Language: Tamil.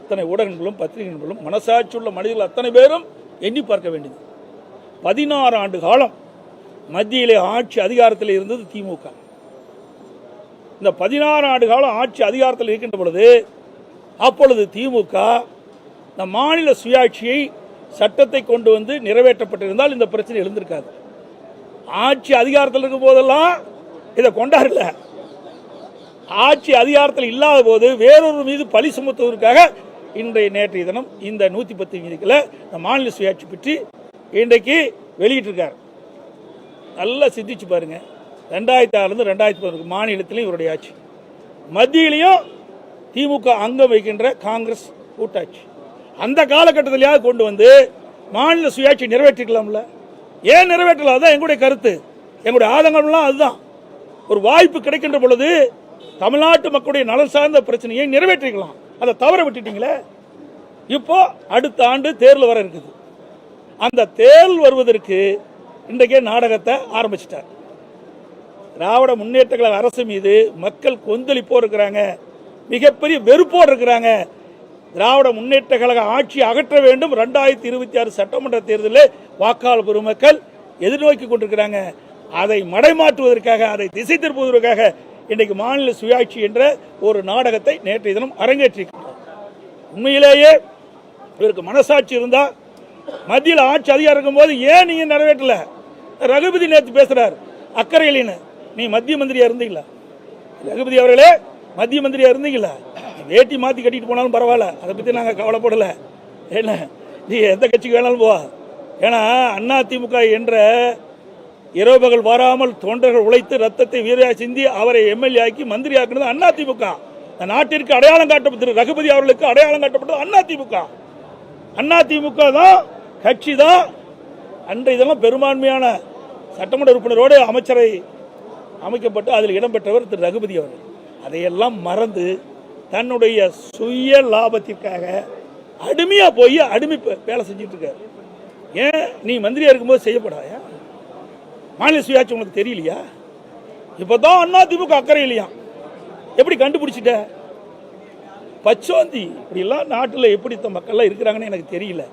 அத்தனை ஊடகங்களும் பத்திரிகைகளும் மனசாட்சியுள்ள மனிதர்கள் அத்தனை பேரும் எண்ணி பார்க்க வேண்டியது. 16 ஆண்டு காலம் மத்தியிலே ஆட்சி அதிகாரத்தில் இருந்தது திமுக. இந்த 16 ஆண்டு காலம் ஆட்சி அதிகாரத்தில் இருக்கின்ற பொழுது அப்பொழுது திமுக இந்த மாநில சுயாட்சியை சட்டத்தை கொண்டு வந்து நிறைவேற்றப்பட்டிருந்தால் இந்த பிரச்சனை எழுந்திருக்காது. ஆட்சி அதிகாரத்தில் இருக்கும் போதெல்லாம் இதை கொண்டாடல. ஆட்சி அதிகாரத்தில் இல்லாத போது வேறொரு மீது பழி சுமத்துவதற்காக நேற்றைய தினம் இந்த 110 விதிகளை மாநில சுயாட்சி பற்றி இன்றைக்கு வெளியிட்டிருக்கார். நல்லா சிந்திச்சு பாருங்க. 2006 2011 மாநிலத்திலையும் இவருடைய ஆட்சி, மத்தியிலையும் திமுக அங்கம் வைக்கின்ற காங்கிரஸ் கூட்டாட்சி. அந்த காலகட்டத்திலேயாவது கொண்டு வந்து மாநில சுயாட்சி நிறைவேற்றிக்கலாம்ல. ஏன் நிறைவேற்றலாம்? அதுதான் எங்களுடைய கருத்து, எங்களுடைய ஆதங்கம்லாம் அதுதான். ஒரு வாய்ப்பு கிடைக்கின்ற பொழுது தமிழ்நாட்டு மக்களுடைய நலன் சார்ந்த பிரச்சனையை நிறைவேற்றிக்கலாம். அதை தவற விட்டுட்டீங்களே. இப்போ அடுத்த ஆண்டு தேர்தல் வர இருக்குது. அந்த தேர்தல் வருவதற்கு இன்றைக்கே நாடகத்தை ஆரம்பிச்சிட்டார். திராவிட முன்னேற்ற கழக அரசு மீது மக்கள் கொந்தளிப்போடு இருக்கிறாங்க, மிகப்பெரிய வெறுப்போடு இருக்கிறாங்க. திராவிட முன்னேற்ற கழக ஆட்சி அகற்ற வேண்டும். 2026 சட்டமன்ற தேர்தலில் வாக்காளர் பெருமக்கள் எதிர்நோக்கி கொண்டிருக்கிறாங்க. அதை மடைமாற்றுவதற்காக, அதை திசை திருப்புவதற்காக இன்றைக்கு மாநில சுயாட்சி என்ற ஒரு நாடகத்தை நேற்றைய தினம் அரங்கேற்றிருக்கிறார். உண்மையிலேயே இவருக்கு மனசாட்சி இருந்தா மத்தியில் ஆட்சி அதிகாரம் இருக்கும் போது ஏன் நீங்க நிறைவேற்றல? ரகுபதி நேற்று பேசுறார் அக்கறையிலின்னு. நீ மத்திய மந்திரியா இருந்தீங்களா? ரகுபதி அவர்களே, மத்திய மந்திரியா இருந்தீங்களா? வேட்டி மாற்றி கட்டிட்டு போனாலும் பரவாயில்ல, அதை பற்றி நாங்கள் கவலைப்படலை. என்ன, நீ எந்த கட்சிக்கு வேணாலும் போ. ஏன்னா அதிமுக என்ற இரவு பகல் வராமல் தொண்டர்கள் உழைத்து ரத்தத்தை வீரையா சிந்தி அவரை எம்எல்ஏ ஆக்கி மந்திரி ஆக்கினது அதிமுக. இந்த நாட்டிற்கு அடையாளம் காட்டப்பட்டது, ரகுபதி அவர்களுக்கு அடையாளம் காட்டப்பட்டது அதிமுக. அதிமுக தான் கட்சி தான். அன்றைய இதெல்லாம் பெரும்பான்மையான சட்டமன்ற உறுப்பினரோடு அமைச்சரை அமைக்கப்பட்டு அதில் இடம்பெற்றவர் திரு ரகுபதி அவர்கள். அதையெல்லாம் மறந்து தன்னுடைய சுய லாபத்திற்காக அடிமையா போய் அடிமை வேலை செஞ்சுட்டு இருக்காரு. ஏன் நீ மந்திரியா இருக்கும்போது செய்யப்படாயா? மாநில சுயாட்சி உங்களுக்கு தெரியலையா? இப்பதான் அதிமுக அக்கறை இல்லையா? எப்படி கண்டுபிடிச்சிட்ட? பச்சோந்தி இப்படி எல்லாம் நாட்டில் எப்படி மக்கள்லாம் இருக்கிறாங்கன்னு எனக்கு தெரியல.